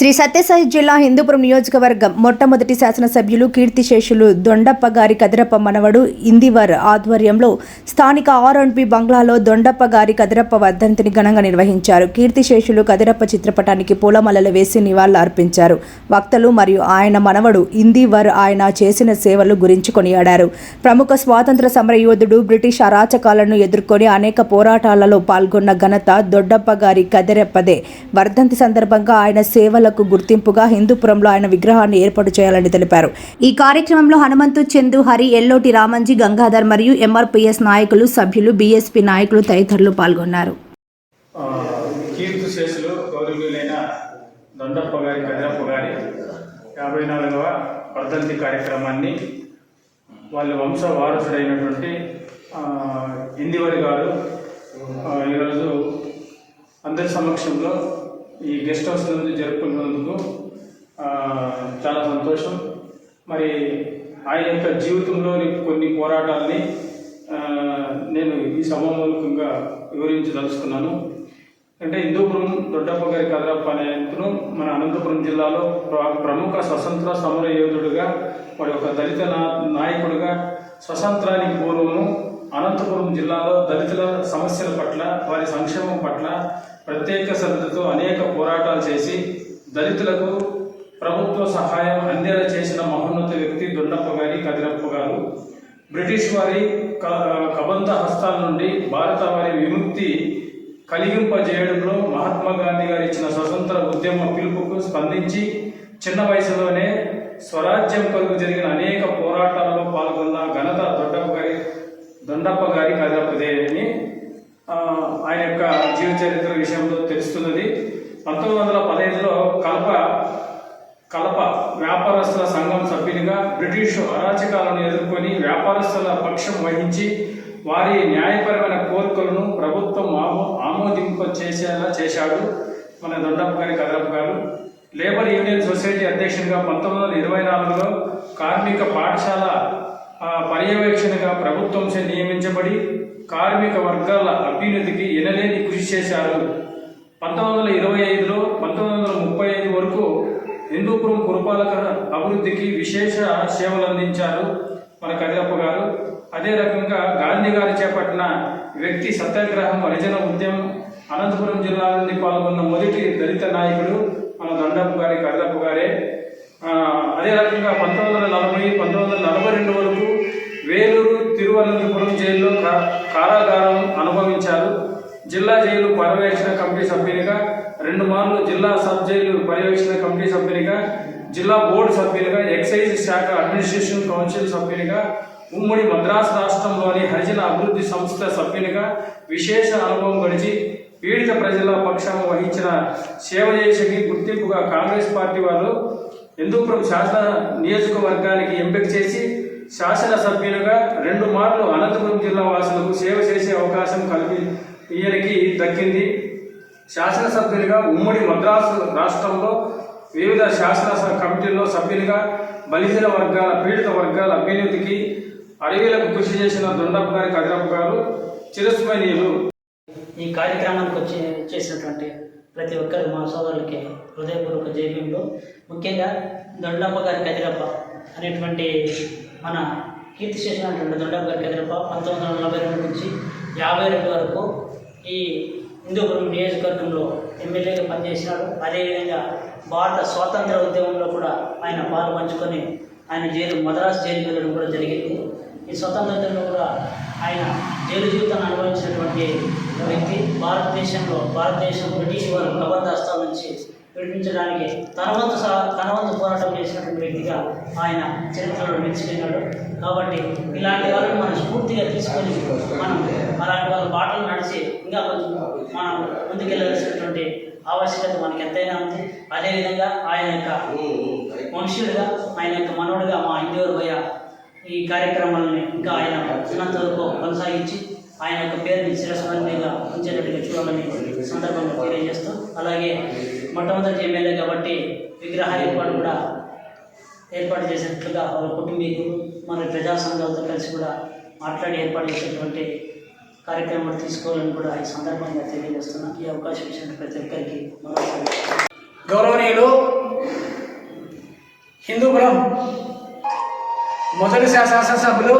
శ్రీ సత్యసాయి జిల్లా హిందూపురం నియోజకవర్గం మొట్టమొదటి శాసనసభ్యులు కీర్తిశేషులు దొండప్ప గారి కదిరప్ప మనవడు ఇందివర్ ఆధ్వర్యంలో స్థానిక ఆర్ఎండ్బి బంగ్లాలో దొండప్ప గారి కదిరప్ప వర్ధంతిని ఘనంగా నిర్వహించారు. కీర్తిశేషులు కదిరప్ప చిత్రపటానికి పూలమాలలు వేసి నివాళులు అర్పించారు. వక్తలు మరియు ఆయన మనవడు ఇందివర్ ఆయన చేసిన సేవలు గురించి కొనియాడారు. ప్రముఖ స్వాతంత్ర సమర యోధుడు బ్రిటిష్ అరాచకాలను ఎదుర్కొని అనేక పోరాటాలలో పాల్గొన్న ఘనత దొండప్ప గారి కదిరప్పదే. వర్ధంతి సందర్భంగా ఆయన సేవలకు గుర్తింపుగా హిందూపురంలో ఆయన విగ్రహాన్ని ఏర్పాటు చేయాలని తెలిపారు. ఈ కార్యక్రమంలో హనుమంతు, చందు, హరి, ఎల్లోటి రామంజీ, గంగాధర్ మరియు ఎంఆర్పీఎస్ నాయకులు, సభ్యులు, బీఎస్పీ నాయకులు తదితరులు పాల్గొన్నారు. కీర్తిశేషులు గౌరవనీయులైన దొండప్ప గారి కదిరప్ప గారి 54వ వర్ధంతి కార్యక్రమాన్ని వాళ్ళ వంశ వారసుడైనటువంటి ఇందివరి గారు ఈరోజు అందరి సమక్షంలో ఈ గెస్ట్ హౌస్ నుండి జరుపుకున్నందుకు చాలా సంతోషం. మరి ఆయన యొక్క జీవితంలోని కొన్ని పోరాటాలని నేను ఈ సభామూలకంగా వివరించదలుచుకున్నాను. అంటే హిందూపురం దొడ్డప్ప గారి కదిరప్ప అనే వ్యక్తును మన అనంతపురం జిల్లాలో ప్రముఖ స్వతంత్ర సమర యోధుడుగా, మరి ఒక దళిత నాయకుడిగా స్వతంత్రానికి పూర్వము అనంతపురం జిల్లాలో దళితుల సమస్యల పట్ల, వారి సంక్షేమం పట్ల ప్రత్యేక శ్రద్ధతో అనేక పోరాటాలు చేసి దళితులకు ప్రభుత్వ సహాయం అందేలా చేసిన మహోన్నత వ్యక్తి దొండప్ప గారి కదిరప్ప గారు. బ్రిటిష్ వారి కబంధ హస్తాల నుండి భారత వారి విముక్తి కలిగింపజేయడంలో మహాత్మా గాంధీ గారు ఇచ్చిన స్వతంత్ర ఉద్యమ పిలుపుకు స్పందించి చిన్న వయసులోనే స్వరాజ్యం కొరకు జరిగిన అనేక పోరాటాలలో పాల్గొన్న ఘనత దొండప్ప గారి కదిరప్పదే అని ఆయన యొక్క జీవిత చరిత్ర విషయంలో తెలుస్తున్నది. 1915లో కలప వ్యాపారస్తుల సంఘం సభ్యునిగా బ్రిటిష్ అరాచకాలను ఎదుర్కొని వ్యాపారస్తుల పక్షం వహించి వారి న్యాయపరమైన కోరికలను ప్రభుత్వం ఆమోదింపచేసేలా చేశాడు మన దొండప్ప గారి కదిరప్ప గారు. లేబర్ యూనియన్ సొసైటీ అధ్యక్షునిగా 1924లో కార్మిక పాఠశాల పర్యవేక్షణగా ప్రభుత్వంచే నియమించబడి కార్మిక వర్గాల అభ్యున్నతికి ఎనలేని కృషి చేశారు. 1925లో 1935 వరకు హిందూపురం పురపాలక అభివృద్ధికి విశేష సేవలు అందించారు మన కదిరప్ప గారు. అదే రకంగా గాంధీ గారు చేపట్టిన వ్యక్తి సత్యాగ్రహం, హరిజన ఉద్యమం, అనంతపురం జిల్లా నుండి పాల్గొన్న మొదటి దళిత నాయకుడు మన దొండప్ప గారి కదిరప్ప గారే. అదే రకంగా 1940-1942 వరకు వేలూరు, తిరువనంతపురం జైల్లో కారాగారం అనుభవించారు. జిల్లా జైలు పర్యవేక్షణ కమిటీ సభ్యునిగా, 2 మార్లు జిల్లా సబ్ జైలు పర్యవేక్షణ కమిటీ సభ్యునిగా, జిల్లా బోర్డు సభ్యునిగా, ఎక్సైజ్ శాఖ అడ్మినిస్ట్రేషన్ కౌన్సిల్ సభ్యునిగా, ఉమ్మడి మద్రాసు రాష్ట్రంలోని హరిజన అభివృద్ధి సంస్థ సభ్యునిగా విశేష అనుభవం గడిచి పీడిత ప్రజల పక్షాన వహించిన సేవ చేసేకి గుర్తింపుగా కాంగ్రెస్ పార్టీ వారు హిందూపురం శాసన నియోజకవర్గానికి ఎంపిక చేసి శాసనసభ్యులుగా 2 మార్లు అనంతపురం జిల్లా వాసులకు సేవ చేసే అవకాశం ఈయనకి దక్కింది. శాసనసభ్యులుగా ఉమ్మడి మద్రాసు రాష్ట్రంలో వివిధ శాసన కమిటీల్లో సభ్యులుగా బలిహీన వర్గాల, పీడిత వర్గాల అభ్యున్నతికి అడవిలకు కృషి చేసిన దొండప్ప గారి కదిరప్ప గారు చిరస్మరణీయులు. ఈ కార్యక్రమానికి చేసినటువంటి ప్రతి ఒక్కరు మా సోదరులకి హృదయపూర్వక జైవ్యంలో, ముఖ్యంగా దొండప్ప గారి కదిరప్ప అనేటువంటి మన కీర్తిశేషులైనటువంటి దొండప్ప గారి కదిరప్ప 1942 నుంచి 52 వరకు ఈ హిందూపురం నియోజకవర్గంలో ఎమ్మెల్యేగా పనిచేసినాడు. అదేవిధంగా భారత స్వాతంత్ర ఉద్యమంలో కూడా ఆయన పాలు పంచుకొని ఆయన మద్రాసు జైలుకి వెళ్ళడం కూడా జరిగింది. ఈ స్వతంత్రంలో కూడా ఆయన జైలు జీవితాన్ని అనుభవించినటువంటి వ్యక్తి. భారతదేశం బ్రిటిష్ వారు కబంధ హస్తాల నుంచి విడిపించడానికి తన వంతు పోరాటం చేసినటువంటి వ్యక్తిగా ఆయన చరిత్రలో నిలిచిపోయినాడు. కాబట్టి ఇలాంటి వాళ్ళని మనం స్ఫూర్తిగా తీసుకొని మనం అలాంటి వాళ్ళ బాటలు నడిచి ఇంకా కొంచెం మనం ముందుకెళ్ళవలసినటువంటి ఆవశ్యకత మనకి ఎంతైనా ఉంది. అదేవిధంగా ఆయన యొక్క వంశీయుడిగా, ఆయన యొక్క మనవుడిగా మా ఇందివర్ భయ్య ఈ కార్యక్రమాలని ఇంకా ఆయన ఉన్నంత వరకు కొనసాగించి ఆయన యొక్క పేరుని చిరస్మరణీయంగా ఉంచేటట్టుగా చూడాలని సందర్భంగా తెలియజేస్తూ, అలాగే మొట్టమొదటి ఎమ్మెల్యే కాబట్టి విగ్రహ ఏర్పాటు చేసినట్లుగా వాళ్ళ కుటుంబీకులు, మన ప్రజా సంఘాలతో కలిసి కూడా మాట్లాడి ఏర్పాటు చేసేటువంటి కార్యక్రమాలు తీసుకోవాలని కూడా ఈ సందర్భంగా తెలియజేస్తున్నాను. ఈ అవకాశం ఇచ్చిన ప్రతి ఒక్కరికి మరోసారి గౌరవనీయులు హిందూపురం మొదటి శాసనసభ్యులు,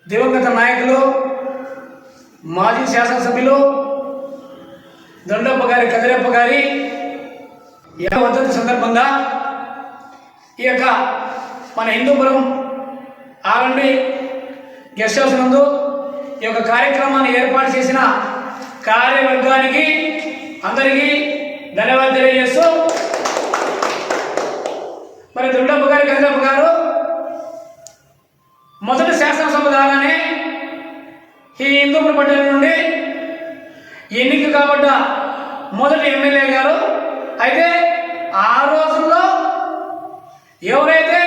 దివంగత నాయకులు, మాజీ శాసనసభ్యులు దొండప్ప గారి కదిరప్ప గారి 50వ వర్ధంతి సందర్భంగా ఈ యొక్క మన హిందూపురం ఆర్ఎండ్బి గెస్ట్ హౌస్ నందు ఈ యొక్క కార్యక్రమాన్ని ఏర్పాటు చేసిన కార్యవర్గానికి అందరికీ ధన్యవాదాలు తెలియజేస్తూ, మరి దొండప్ప గారి కదిరప్ప గారు మొదటి శాసనసభ ద్వారానే ఈ హిందూపురం పట్టణం నుండి ఎన్నిక కాబట్ట మొదటి ఎమ్మెల్యే గారు. అయితే ఆ రోజుల్లో ఎవరైతే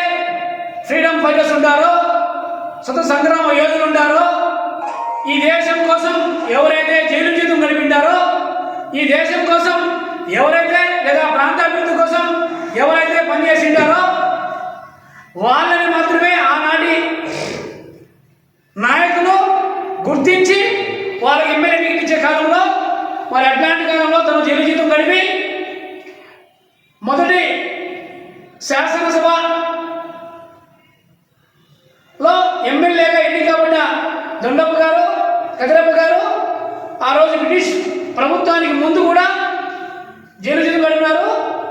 ఫ్రీడమ్ ఫైటర్స్ ఉంటారో, స్వతంత్ర సంగ్రామ యోధులు ఉంటారో, ఈ దేశం కోసం ఎవరైతే జైలు జీతం గడిపింటారో, ఈ దేశం కోసం ఎవరైతే లేదా ప్రాంతాభివృద్ధి కోసం ఎవరైతే పనిచేసింటారో వాళ్ళని మాత్రమే ఆనాటి నాయకులు గుర్తించి వాళ్ళకి ఎమ్మెల్యే టికెట్ ఇచ్చే కాలంలో, మరి అట్లాంటి కాలంలో తను జైలు జీతం గడిపి మొదటి శాసనసభలో ఎమ్మెల్యేగా ఎన్నికబడ్డ దొండప్ప గారు కదిరప్ప గారు ఆ రోజు బ్రిటిష్ ప్రభుత్వానికి ముందు కూడా జైలు జీతం గడిపినారు.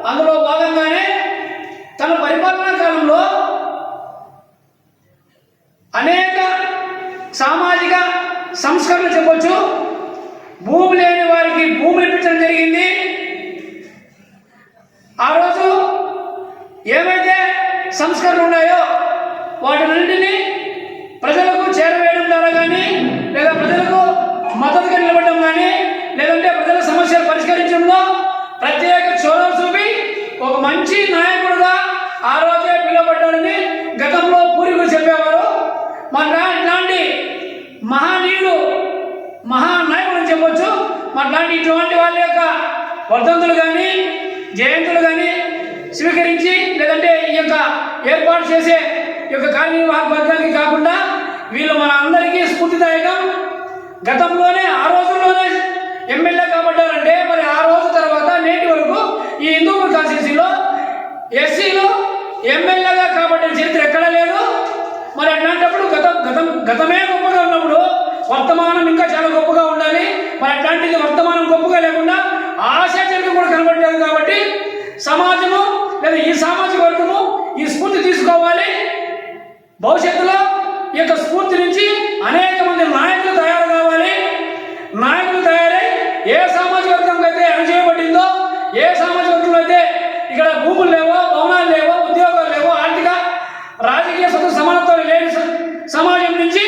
అందులో భాగంగానే తన పరిపాలనా కాలంలో అనేక సామాజిక సంస్కరణలు చెప్పవచ్చు. భూమి లేని వారికి భూములు ఇప్పించడం జరిగింది. ఆ రోజు ఏవైతే సంస్కరణలు ఉన్నాయో వాటినన్నింటినీ ప్రజలకు చేరవేయడం ద్వారా కానీ, లేదా ప్రజలకు మద్దతుగా నిలబడడం కానీ, లేదంటే ప్రజల సమస్యలు పరిష్కరించడంలో ప్రత్యేక చొరవ చూపి ఒక మంచి నాయకుడుగా ఆ రోజే పిలువబడ్డాడని గతంలో పూర్వీకులు చెప్పేవారు. మన ఇట్లాంటి మహానీయుడు, మహానాయకుడు అని చెప్పొచ్చు. ఇటువంటి వాళ్ళ యొక్క వర్ధంతులు కానీ జయంతులు కానీ స్వీకరించి, లేదంటే ఈ యొక్క ఏర్పాటు చేసే ఈ యొక్క కార్యనిర్వాహక వర్గానికి కాకుండా వీళ్ళు మన అందరికీ స్ఫూర్తిదాయకం. గతంలోనే ఆ రోజుల్లోనే ఎమ్మెల్యే కాబడ్డారంటే మరి ఆ రోజు తర్వాత నేటి వరకు ఈ హిందూపురం కాన్స్టిట్యూన్సీలో ఎస్సీలు ఎమ్మెల్యేగా కాబట్టిన చరిత్ర ఎక్కడా లేదు. మరి అట్లాంటప్పుడు గతమే గొప్పగా ఉన్నప్పుడు వర్తమానం ఇంకా చాలా గొప్పగా ఉండాలి. మరి అట్లాంటిది వర్తమానం గొప్పగా లేకుండా ఆశా చరిత్ర కూడా కనబడ్డారు. కాబట్టి సమాజము లేదా ఈ సామాజిక వర్గము ఈ స్ఫూర్తి తీసుకోవాలి. భవిష్యత్తులో ఈ యొక్క స్ఫూర్తి నుంచి అనేక మంది నాయకులు తయారు కావాలి. నాయకులు తయారై ఏ సామాజిక వర్గంకి అయితే అణచివేయబడిందో, ఏ సామాజిక వర్గంలో అయితే ఇక్కడ భూములు లేవో, భవనాలు లేవో, ఉద్యోగాలు లేవో, ఆర్థిక రాజకీయ స్వతంత్ర సమానత్వాలు లేని సమాజం నుంచి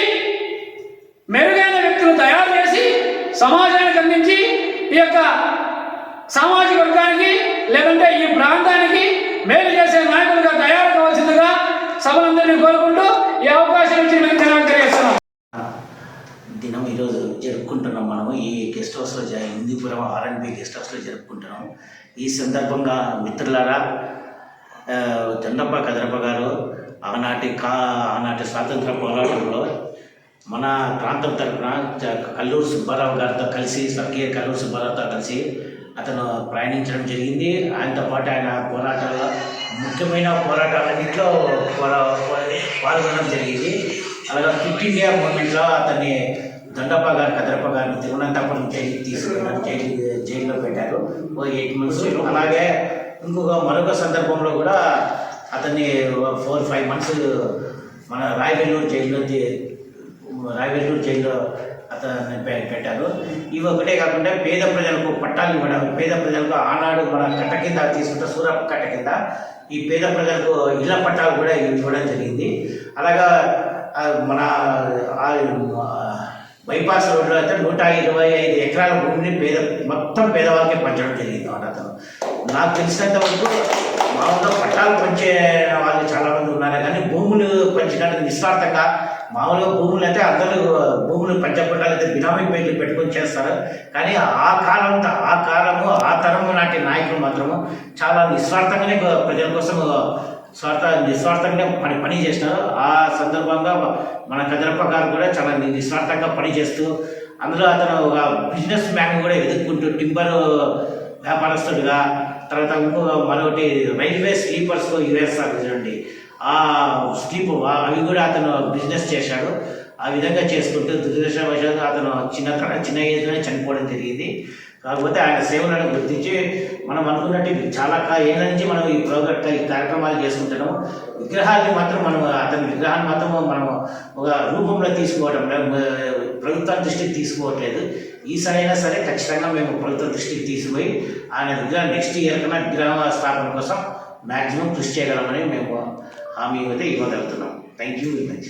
మెరుగైన వ్యక్తులు తయారు చేసి సమాజానికి అందించి ఈ యొక్క సామాజిక వర్గానికి లేదంటే ఈ ప్రాంతానికి మేలు చేసే నాయకులుగా తయారు కావాల్సిందిగా సభలందరినీ కోరుకుంటూ ఈ అవకాశం ఇచ్చి మేము తెలియజేస్తున్నాం. దినం ఈరోజు జరుపుకుంటున్నాం. మనము ఈ గెస్ట్ హౌస్లో హిందూపురం ఆర్ఎండ్బి గెస్ట్ హౌస్లో జరుపుకుంటున్నాము. ఈ సందర్భంగా మిత్రులారా, దొండప్ప కదిరప్ప గారు ఆనాటి స్వాతంత్ర పోరాటంలో మన ప్రాంతం తరఫున కల్లూరు సుబ్బారావు గారితో కలిసి, స్వర్గీయ కల్లూరు సుబ్బారావుతో కలిసి అతను ప్రయాణించడం జరిగింది. ఆయనతో పాటు ఆయన పోరాటాల్లో ముఖ్యమైన పోరాటాలన్నింటిలో పాల్గొనడం జరిగింది. అలాగే క్విట్ ఇండియా మూవ్మెంట్లో అతన్ని దొండప్ప గారు కదిరప్ప గారిని తిరువనంతపురం జైలుకి తీసుకున్నారు. జైల్లో పెట్టారు 8 months. అలాగే మరొక సందర్భంలో కూడా అతన్ని 4-5 months మన రాయవెల్లూరు జైల్లో అతన్ని పెట్టారు. ఇవి ఒకటే కాకుండా పేద ప్రజలకు పట్టాలు ఇవ్వడం, పేద ప్రజలకు ఆనాడు మన కట్ట కింద తీసుకుంటే సూరప్ప కట్ట కింద ఈ పేద ప్రజలకు ఇళ్ల పట్టాలు కూడా ఇవ్వడం జరిగింది. అలాగా మన బైపాస్ రోడ్లో అయితే 125 ఎకరాల భూమిని మొత్తం పేదవాళ్ళకే పంచడం జరిగింది. అతను నాకు తెలిసినంత వరకు మా ఊళ్ళో పట్టాలు పంచే వాళ్ళు చాలామంది ఉన్నారు, కానీ భూములు పంచినట్టు నిస్వార్థంగా మామూలుగా భూములు అయితే అందరూ భూములు పంచపట్టాలు అయితే బినామీ పేర్లు పెట్టుకొని చేస్తారు. కానీ ఆ తరము నాటి నాయకులు మాత్రము చాలా నిస్వార్థంగానే ప్రజల కోసం నిస్వార్థంగానే పని చేసినారు. ఆ సందర్భంగా మన కదిరప్ప గారు కూడా చాలా నిస్వార్థంగా పనిచేస్తూ, అందులో అతను ఒక బిజినెస్ మ్యాన్ కూడా ఎదుర్కొంటూ టింబర్ వ్యాపారస్తుడిగా, తర్వాత ఇంకో మరొకటి రైల్వే స్లీపర్స్లో యూఎస్ఆర్ చూడండి, ఆ స్లీప్ అవి కూడా అతను బిజినెస్ చేశాడు. ఆ విధంగా చేసుకుంటూ దురదృష్టవశాత్తు అతను చిన్న ఏజ్లోనే చనిపోవడం జరిగింది. కాకపోతే ఆయన సేవలను గుర్తించి మనం అనుకున్నట్టు చాలా ఏళ్ళ నుంచి మనం ఈ కార్యక్రమాలు చేసుకుంటున్నాము. విగ్రహాన్ని మాత్రం అతని విగ్రహాన్ని మాత్రం మనం ఒక రూపంలో తీసుకోవడం ప్రభుత్వం దృష్టికి తీసుకోవట్లేదు. ఈసారైనా సరే ఖచ్చితంగా మేము ప్రభుత్వ దృష్టికి తీసుకుపోయి ఆయన విగ్రహం నెక్స్ట్ ఇయర్ కన్నా విగ్రహం స్థాపన కోసం మ్యాక్సిమం కృషి చేయగలమని మేము హామీ అయితే ఇవ్వగలుగుతున్నాం. Thank you very much.